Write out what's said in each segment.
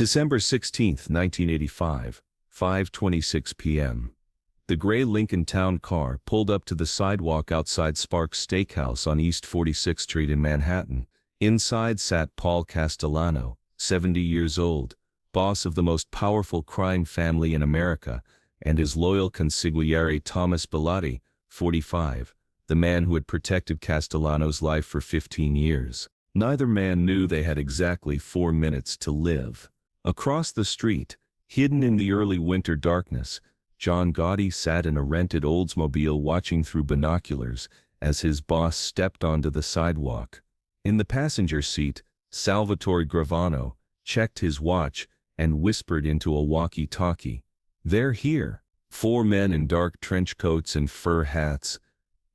December 16, 1985, 5:26 p.m. The gray Lincoln Town car pulled up to the sidewalk outside Sparks Steakhouse on East 46th Street in Manhattan. Inside sat Paul Castellano, 70 years old, boss of the most powerful crime family in America, and his loyal consigliere Thomas Bellotti, 45, the man who had protected Castellano's life for 15 years. Neither man knew they had exactly 4 minutes to live. Across the street, hidden in the early winter darkness, John Gotti sat in a rented Oldsmobile watching through binoculars as his boss stepped onto the sidewalk. In the passenger seat, Salvatore Gravano checked his watch and whispered into a walkie-talkie, "They're here." 4 men in dark trench coats and fur hats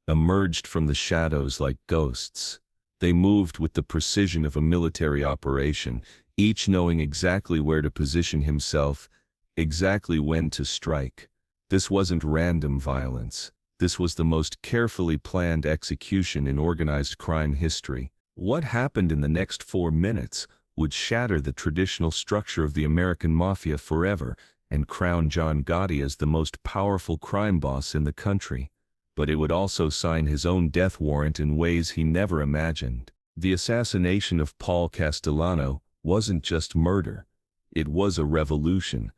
emerged from the shadows like ghosts. They moved with the precision of a military operation, each knowing exactly where to position himself, exactly when to strike. This wasn't random violence. This was the most carefully planned execution in organized crime history. What happened in the next 4 minutes would shatter the traditional structure of the American Mafia forever and crown John Gotti as the most powerful crime boss in the country. But it would also sign his own death warrant in ways he never imagined. The assassination of Paul Castellano wasn't just murder. It was a revolution.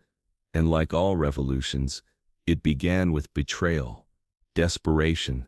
And like all revolutions, it began with betrayal, desperation,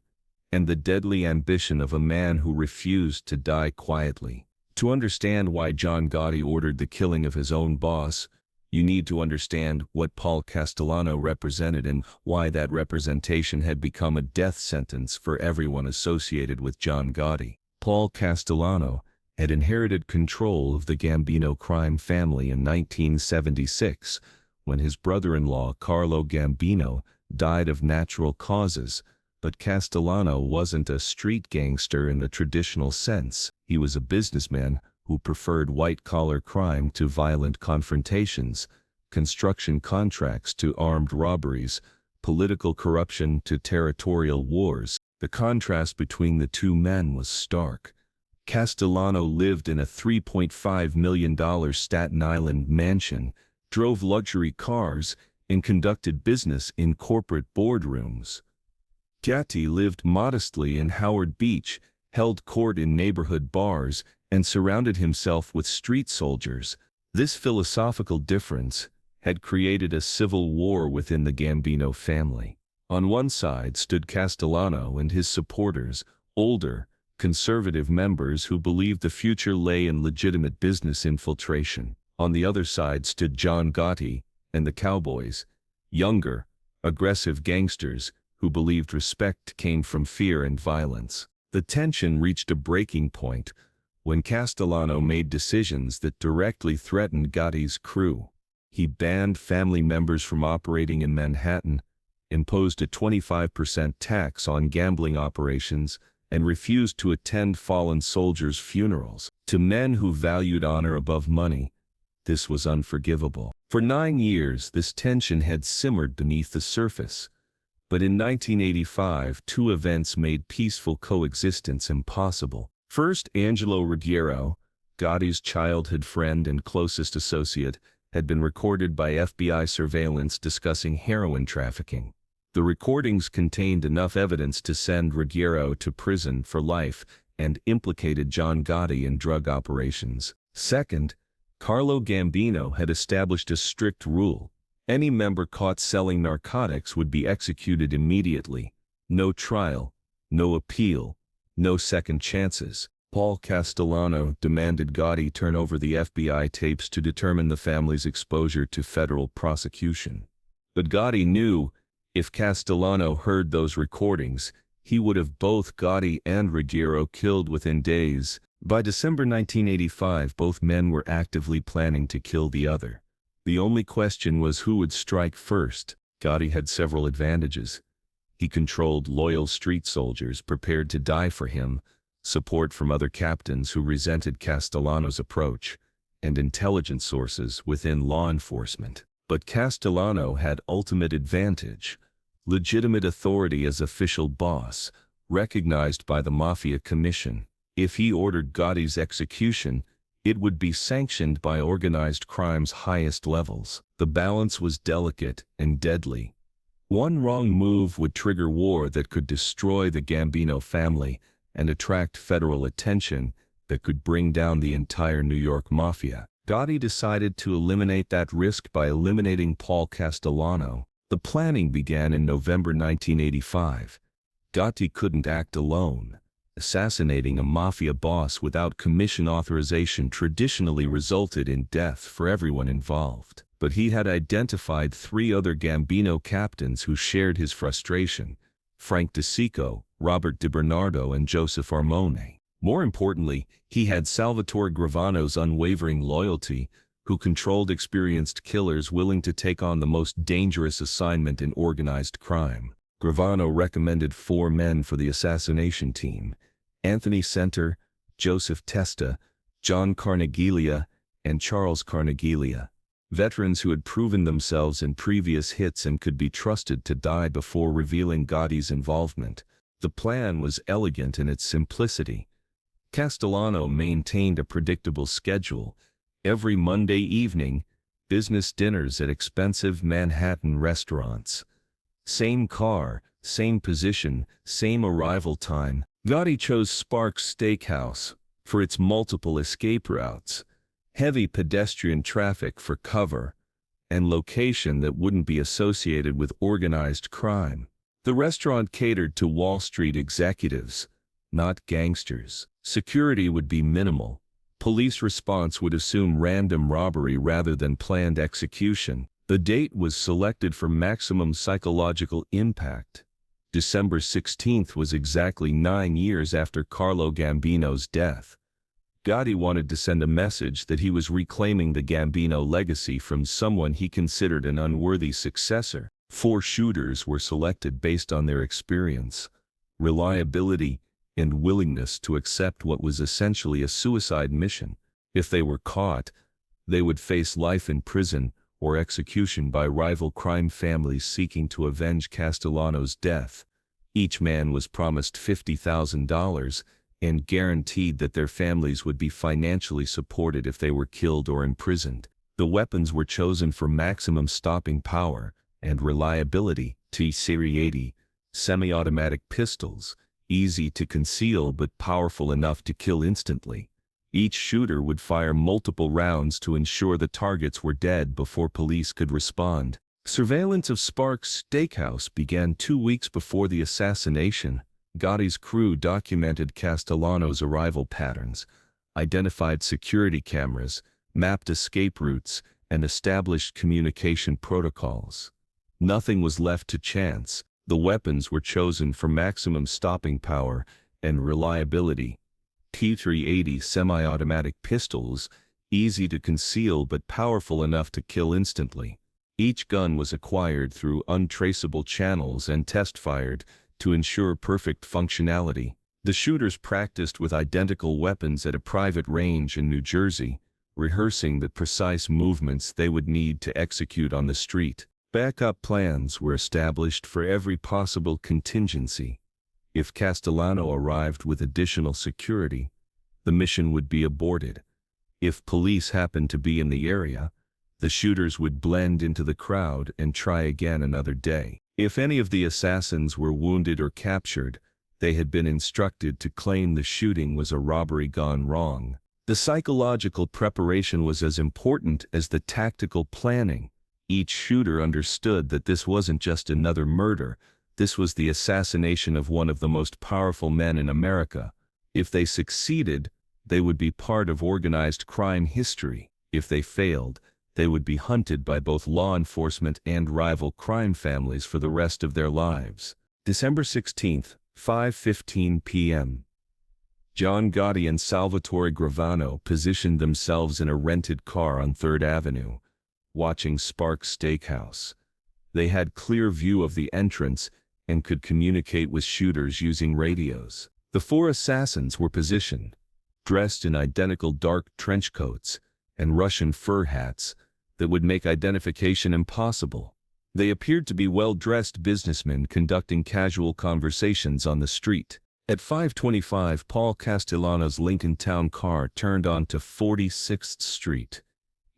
and the deadly ambition of a man who refused to die quietly. To understand why John Gotti ordered the killing of his own boss, you need to understand what Paul Castellano represented and why that representation had become a death sentence for everyone associated with John Gotti. Paul Castellano had inherited control of the Gambino crime family in 1976, when his brother-in-law Carlo Gambino died of natural causes. But Castellano wasn't a street gangster in the traditional sense. He was a businessman who preferred white-collar crime to violent confrontations, construction contracts to armed robberies, political corruption to territorial wars. The contrast between the two men was stark. Castellano lived in a $3.5 million Staten Island mansion, drove luxury cars, and conducted business in corporate boardrooms. Gotti lived modestly in Howard Beach, held court in neighborhood bars, and surrounded himself with street soldiers. This philosophical difference had created a civil war within the Gambino family. On one side stood Castellano and his supporters, older, conservative members who believed the future lay in legitimate business infiltration. On the other side stood John Gotti and the cowboys, younger, aggressive gangsters who believed respect came from fear and violence. The tension reached a breaking point when Castellano made decisions that directly threatened Gotti's crew. He banned family members from operating in Manhattan, imposed a 25% tax on gambling operations, and refused to attend fallen soldiers' funerals. To men who valued honor above money, this was unforgivable. For 9 years, this tension had simmered beneath the surface. But in 1985, 2 events made peaceful coexistence impossible. First, Angelo Ruggiero, Gotti's childhood friend and closest associate, had been recorded by FBI surveillance discussing heroin trafficking. The recordings contained enough evidence to send Ruggiero to prison for life and implicated John Gotti in drug operations. Second, Carlo Gambino had established a strict rule. Any member caught selling narcotics would be executed immediately. No trial, no appeal, no second chances. Paul Castellano demanded Gotti turn over the FBI tapes to determine the family's exposure to federal prosecution. But Gotti knew if Castellano heard those recordings, he would have both Gotti and Ruggiero killed within days. By December 1985, both men were actively planning to kill the other. The only question was who would strike first. Gotti had several advantages. He controlled loyal street soldiers prepared to die for him, support from other captains who resented Castellano's approach, and intelligence sources within law enforcement. But Castellano had ultimate advantage: legitimate authority as official boss, recognized by the Mafia Commission. If he ordered Gotti's execution, It would be sanctioned by organized crime's highest levels. The balance was delicate and deadly. One wrong move would trigger war that could destroy the Gambino family and attract federal attention that could bring down the entire New York Mafia. Gotti decided to eliminate that risk by eliminating Paul Castellano. The planning began in November 1985. Gotti couldn't act alone. Assassinating a mafia boss without commission authorization traditionally resulted in death for everyone involved. But he had identified 3 other Gambino captains who shared his frustration: Frank DeSico, Robert DiBernardo, and Joseph Armone. More importantly, he had Salvatore Gravano's unwavering loyalty, who controlled experienced killers willing to take on the most dangerous assignment in organized crime. Gravano recommended 4 men for the assassination team: Anthony Center, Joseph Testa, John Carneglia, and Charles Carneglia. Veterans who had proven themselves in previous hits and could be trusted to die before revealing Gotti's involvement. The plan was elegant in its simplicity. Castellano maintained a predictable schedule. Every Monday evening, business dinners at expensive Manhattan restaurants. Same car, same position, same arrival time. Gotti chose Sparks Steakhouse for its multiple escape routes, heavy pedestrian traffic for cover, and location that wouldn't be associated with organized crime. The restaurant catered to Wall Street executives, not gangsters. Security would be minimal. Police response would assume random robbery rather than planned execution. The date was selected for maximum psychological impact. December 16th was exactly 9 years after Carlo Gambino's death. Gotti wanted to send a message that he was reclaiming the Gambino legacy from someone he considered an unworthy successor. 4 shooters were selected based on their experience, reliability, and willingness to accept what was essentially a suicide mission. If they were caught, they would face life in prison or execution by rival crime families seeking to avenge Castellano's death. Each man was promised $50,000 and guaranteed that their families would be financially supported if they were killed or imprisoned. The weapons were chosen for maximum stopping power and reliability: T-80 semi-automatic pistols, easy to conceal but powerful enough to kill instantly. Each shooter would fire multiple rounds to ensure the targets were dead before police could respond. Surveillance of Sparks Steakhouse began 2 weeks before the assassination. Gotti's crew documented Castellano's arrival patterns, identified security cameras, mapped escape routes, and established communication protocols. Nothing was left to chance. The weapons were chosen for maximum stopping power and reliability. T-380 semi-automatic pistols, easy to conceal but powerful enough to kill instantly. Each gun was acquired through untraceable channels and test-fired to ensure perfect functionality. The shooters practiced with identical weapons at a private range in New Jersey, rehearsing the precise movements they would need to execute on the street. Backup plans were established for every possible contingency. If Castellano arrived with additional security, the mission would be aborted. If police happened to be in the area, the shooters would blend into the crowd and try again another day. If any of the assassins were wounded or captured, they had been instructed to claim the shooting was a robbery gone wrong. The psychological preparation was as important as the tactical planning. Each shooter understood that this wasn't just another murder. This was the assassination of one of the most powerful men in America. If they succeeded, they would be part of organized crime history. If they failed, they would be hunted by both law enforcement and rival crime families for the rest of their lives. December 16th, 5:15 p.m. John Gotti and Salvatore Gravano positioned themselves in a rented car on 3rd Avenue, watching Sparks Steakhouse. They had clear view of the entrance and could communicate with shooters using radios. The 4 assassins were positioned, dressed in identical dark trench coats and Russian fur hats that would make identification impossible. They appeared to be well-dressed businessmen conducting casual conversations on the street. At 5:25, Paul Castellano's Lincoln Town car turned onto 46th Street.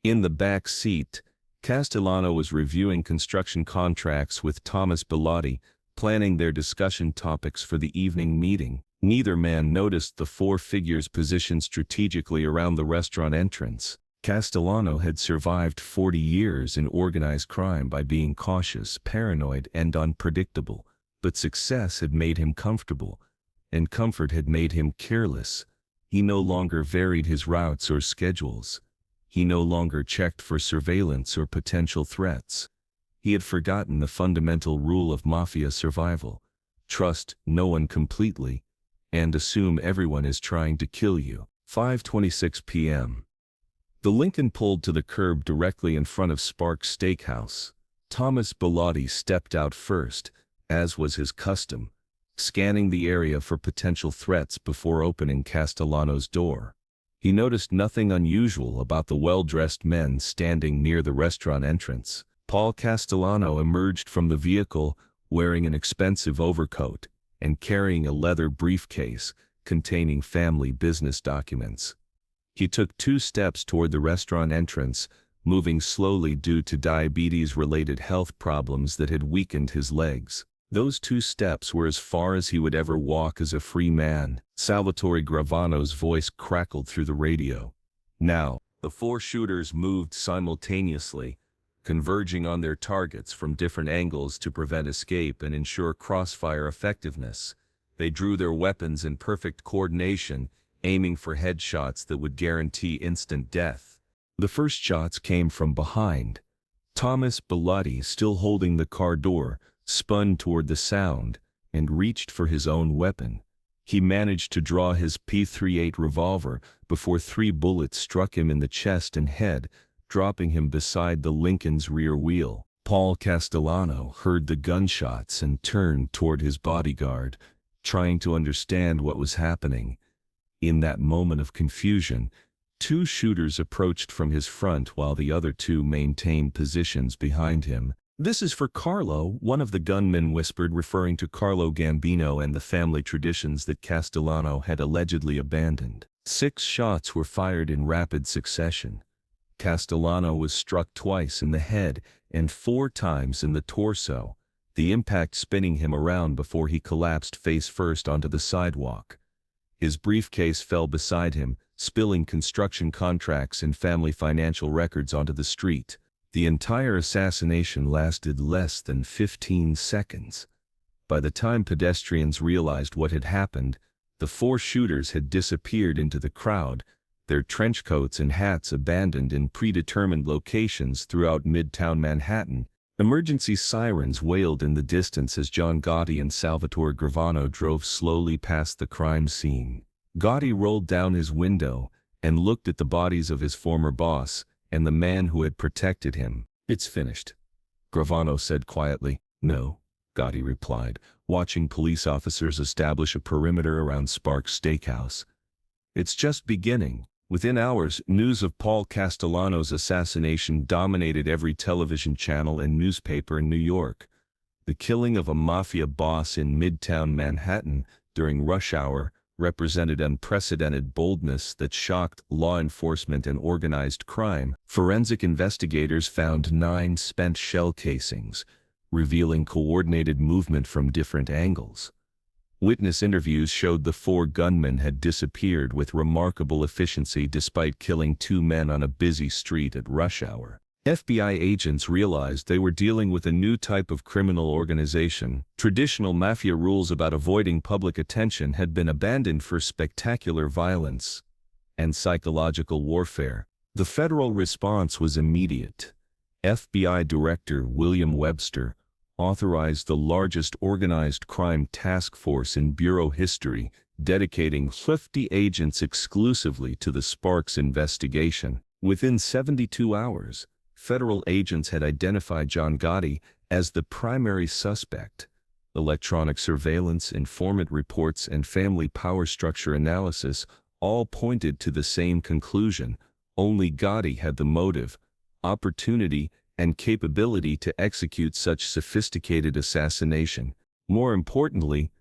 In the back seat, Castellano was reviewing construction contracts with Thomas Bellotti, planning their discussion topics for the evening meeting. Neither man noticed the four figures positioned strategically around the restaurant entrance. Castellano had survived 40 years in organized crime by being cautious, paranoid, and unpredictable, but success had made him comfortable, and comfort had made him careless. He no longer varied his routes or schedules. He no longer checked for surveillance or potential threats. He had forgotten the fundamental rule of mafia survival: trust no one completely, and assume everyone is trying to kill you. 5:26 p.m. The Lincoln pulled to the curb directly in front of Sparks Steakhouse. Thomas Bellotti stepped out first, as was his custom, scanning the area for potential threats before opening Castellano's door. He noticed nothing unusual about the well-dressed men standing near the restaurant entrance. Paul Castellano emerged from the vehicle wearing an expensive overcoat and carrying a leather briefcase containing family business documents. He took 2 steps toward the restaurant entrance, moving slowly due to diabetes-related health problems that had weakened his legs. Those 2 steps were as far as he would ever walk as a free man. Salvatore Gravano's voice crackled through the radio. Now, the 4 shooters moved simultaneously, converging on their targets from different angles to prevent escape and ensure crossfire effectiveness. They drew their weapons in perfect coordination, aiming for headshots that would guarantee instant death. The first shots came from behind. Thomas Bellotti, still holding the car door, spun toward the sound and reached for his own weapon. He managed to draw his .38 revolver before 3 bullets struck him in the chest and head, dropping him beside the Lincoln's rear wheel. Paul Castellano heard the gunshots and turned toward his bodyguard, trying to understand what was happening. In that moment of confusion, 2 shooters approached from his front while the other 2 maintained positions behind him. "This is for Carlo," one of the gunmen whispered, referring to Carlo Gambino and the family traditions that Castellano had allegedly abandoned. 6 shots were fired in rapid succession. Castellano was struck twice in the head and 4 times in the torso, the impact spinning him around before he collapsed face first onto the sidewalk. His briefcase fell beside him, spilling construction contracts and family financial records onto the street. The entire assassination lasted less than 15 seconds. By the time pedestrians realized what had happened, the 4 shooters had disappeared into the crowd, their trench coats and hats abandoned in predetermined locations throughout Midtown Manhattan. Emergency sirens wailed in the distance as John Gotti and Salvatore Gravano drove slowly past the crime scene. Gotti rolled down his window and looked at the bodies of his former boss and the man who had protected him. "It's finished," Gravano said quietly. "No," Gotti replied, watching police officers establish a perimeter around Sparks Steakhouse. "It's just beginning." Within hours, news of Paul Castellano's assassination dominated every television channel and newspaper in New York. The killing of a mafia boss in Midtown Manhattan during rush hour represented unprecedented boldness that shocked law enforcement and organized crime. Forensic investigators found 9 spent shell casings, revealing coordinated movement from different angles. Witness interviews showed the 4 gunmen had disappeared with remarkable efficiency despite killing 2 men on a busy street at rush hour. FBI agents realized they were dealing with a new type of criminal organization. Traditional mafia rules about avoiding public attention had been abandoned for spectacular violence and psychological warfare. The federal response was immediate. FBI Director William Webster authorized the largest organized crime task force in bureau history, dedicating 50 agents exclusively to the Sparks investigation. Within 72 hours, federal agents had identified John Gotti as the primary suspect. Electronic surveillance, informant reports, and family power structure analysis all pointed to the same conclusion: only Gotti had the motive, opportunity, and capability to execute such sophisticated assassination. More importantly,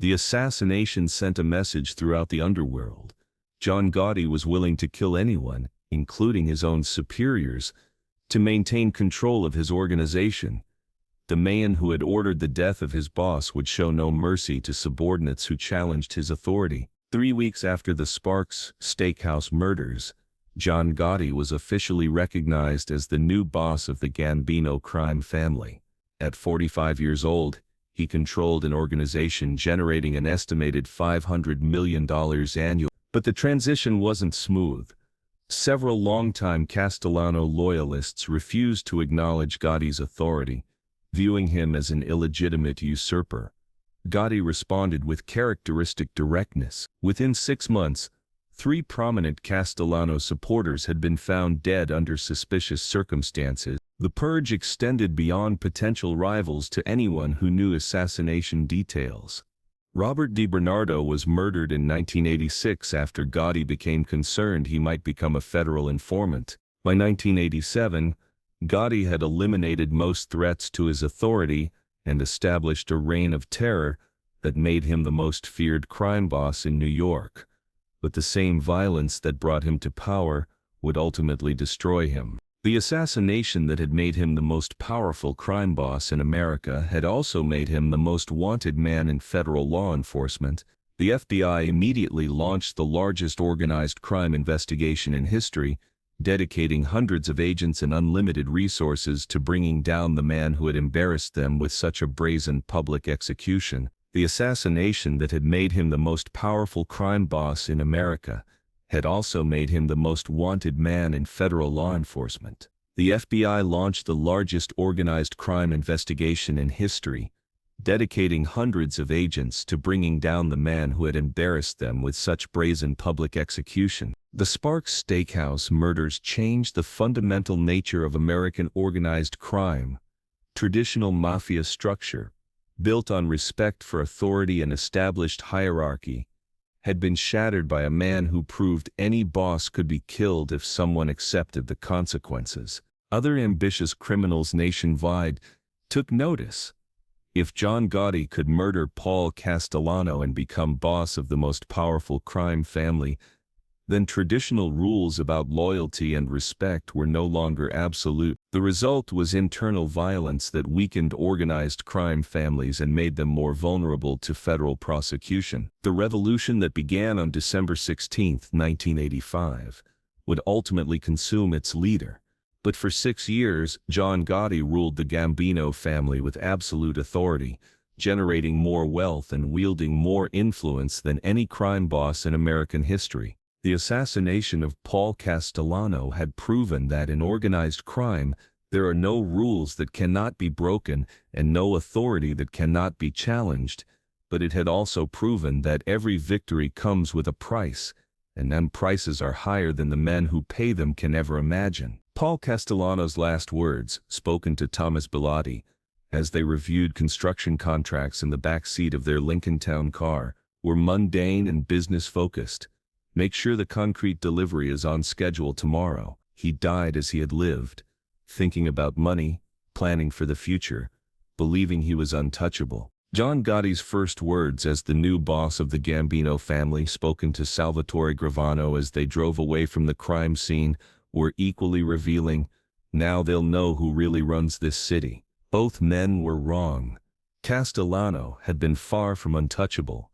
The assassination sent a message throughout the underworld. John Gotti was willing to kill anyone, including his own superiors, to maintain control of his organization. The man who had ordered the death of his boss would show no mercy to subordinates who challenged his authority. 3 weeks after the Sparks Steakhouse murders, John Gotti was officially recognized as the new boss of the Gambino crime family. At 45 years old, he controlled an organization generating an estimated $500 million annually. But the transition wasn't smooth. Several longtime Castellano loyalists refused to acknowledge Gotti's authority, viewing him as an illegitimate usurper. Gotti responded with characteristic directness. Within 6 months, 3 prominent Castellano supporters had been found dead under suspicious circumstances. The purge extended beyond potential rivals to anyone who knew assassination details. Robert DiBernardo was murdered in 1986 after Gotti became concerned he might become a federal informant. By 1987, Gotti had eliminated most threats to his authority and established a reign of terror that made him the most feared crime boss in New York. But the same violence that brought him to power would ultimately destroy him. The assassination that had made him the most powerful crime boss in America had also made him the most wanted man in federal law enforcement. The FBI immediately launched the largest organized crime investigation in history, dedicating hundreds of agents and unlimited resources to bringing down the man who had embarrassed them with such a brazen public execution. The assassination that had made him the most powerful crime boss in America had also made him the most wanted man in federal law enforcement. The FBI launched the largest organized crime investigation in history, dedicating hundreds of agents to bringing down the man who had embarrassed them with such brazen public execution. The Sparks Steakhouse murders changed the fundamental nature of American organized crime. Traditional mafia structure, built on respect for authority and established hierarchy, had been shattered by a man who proved any boss could be killed if someone accepted the consequences. Other ambitious criminals nationwide took notice. If John Gotti could murder Paul Castellano and become boss of the most powerful crime family, then traditional rules about loyalty and respect were no longer absolute. The result was internal violence that weakened organized crime families and made them more vulnerable to federal prosecution. The revolution that began on December 16, 1985, would ultimately consume its leader. But for 6 years, John Gotti ruled the Gambino family with absolute authority, generating more wealth and wielding more influence than any crime boss in American history. The assassination of Paul Castellano had proven that in organized crime, there are no rules that cannot be broken and no authority that cannot be challenged, but it had also proven that every victory comes with a price, and them prices are higher than the men who pay them can ever imagine. Paul Castellano's last words, spoken to Thomas Bellotti, as they reviewed construction contracts in the back seat of their Lincoln Town car, were mundane and business-focused. Make sure the concrete delivery is on schedule tomorrow. He died as he had lived, thinking about money, planning for the future, believing he was untouchable. John Gotti's first words as the new boss of the Gambino family, spoken to Salvatore Gravano as they drove away from the crime scene, were equally revealing. Now they'll know who really runs this city. Both men were wrong. Castellano had been far from untouchable,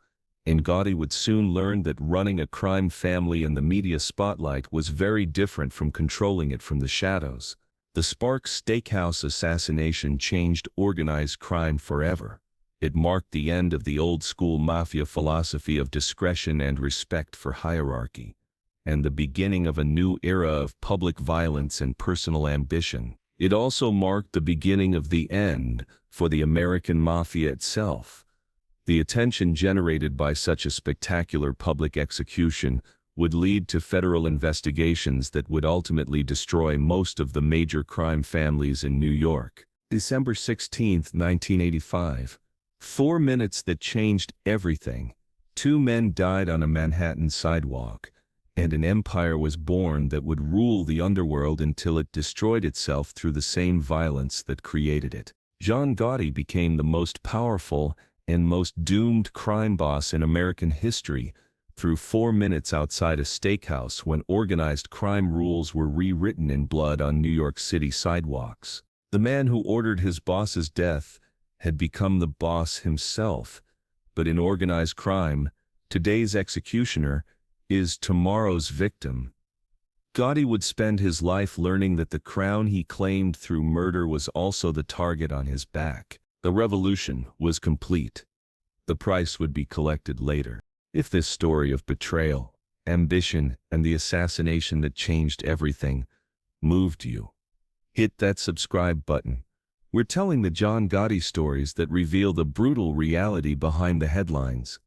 and Gotti would soon learn that running a crime family in the media spotlight was very different from controlling it from the shadows. The Sparks Steakhouse assassination changed organized crime forever. It marked the end of the old-school mafia philosophy of discretion and respect for hierarchy, and the beginning of a new era of public violence and personal ambition. It also marked the beginning of the end for the American Mafia itself. The attention generated by such a spectacular public execution would lead to federal investigations that would ultimately destroy most of the major crime families in New York. December 16, 1985. 4 minutes that changed everything. 2 men died on a Manhattan sidewalk, and an empire was born that would rule the underworld until it destroyed itself through the same violence that created it. John Gotti became the most powerful and most doomed crime boss in American history, threw 4 minutes outside a steakhouse when organized crime rules were rewritten in blood on New York City sidewalks. The man who ordered his boss's death had become the boss himself, but in organized crime, today's executioner is tomorrow's victim. Gotti would spend his life learning that the crown he claimed through murder was also the target on his back. The revolution was complete. The price would be collected later. If this story of betrayal, ambition, and the assassination that changed everything moved you, hit that subscribe button. We're telling the John Gotti stories that reveal the brutal reality behind the headlines,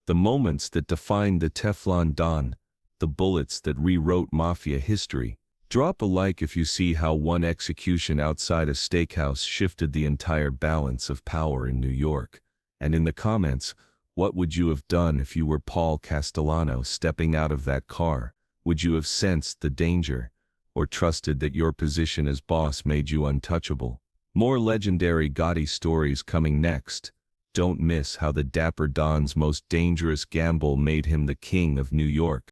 the moments that defined the Teflon Don, the bullets that rewrote Mafia history. Drop a like if you see how one execution outside a steakhouse shifted the entire balance of power in New York. And in the comments, what would you have done if you were Paul Castellano stepping out of that car? Would you have sensed the danger, or trusted that your position as boss made you untouchable? More legendary Gotti stories coming next. Don't miss how the Dapper Don's most dangerous gamble made him the king of New York.